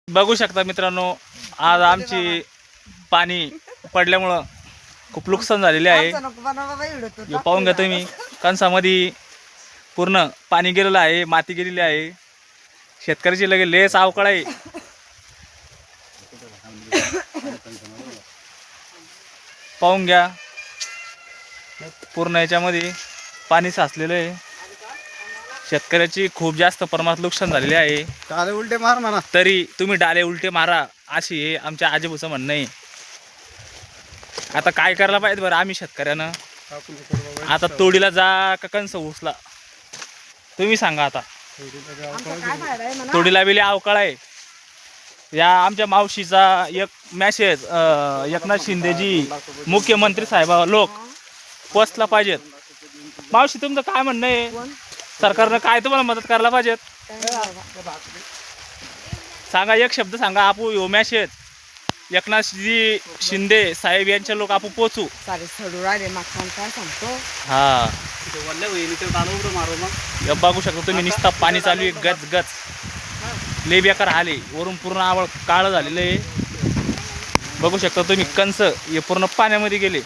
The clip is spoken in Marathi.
बघू शकता मित्रांनो, आज आमची पाणी पडल्यामुळं खूप नुकसान झालेले आहे. हे पाहून घ्या तुम्ही, कणसामध्ये पूर्ण पाणी गेलेलं आहे, माती गेलेली आहे. शेतकऱ्याची लगे लेस अवकाळ आहे. पाहून घ्या, पूर्ण याच्यामध्ये पाणी साचलेलं आहे. शेतकऱ्याची खूप जास्त प्रमाणात नुकसान झालेले आहे. डाले उलटे मार म्हणा. तरी तुम्ही डाले उलटे मारा अशी हे आमच्या आजीबूचं म्हणणं आहे. आता काय करायला पाहिजे बरं आम्ही शेतकऱ्यानं? आता तोडीला जा का कणस उचला, तुम्ही सांगा. आता तोडीला बिले अवकाळ आहे. या आमच्या मावशीचा एक मॅसेज एकनाथ शिंदेजी मुख्यमंत्री साहेबा लोक पोचला पाहिजेत. मावशी तुमचं काय म्हणणं आहे? सरकारनं काय तुम्हाला मदत करायला पाहिजेत सांगा, एक शब्द सांगा. आपू यो मॅसेज एकनाथजी शिंदे साहेब यांच्या लोक आपण पोचू. हा बघू शकता तुम्ही, निस्ता पाणी चालू आहे गच गच. लय बेकार आले, वरून पूर्ण आवळ काळं झालेलं आहे. बघू शकता तुम्ही, कंस हे पूर्ण पाण्यामध्ये गेले.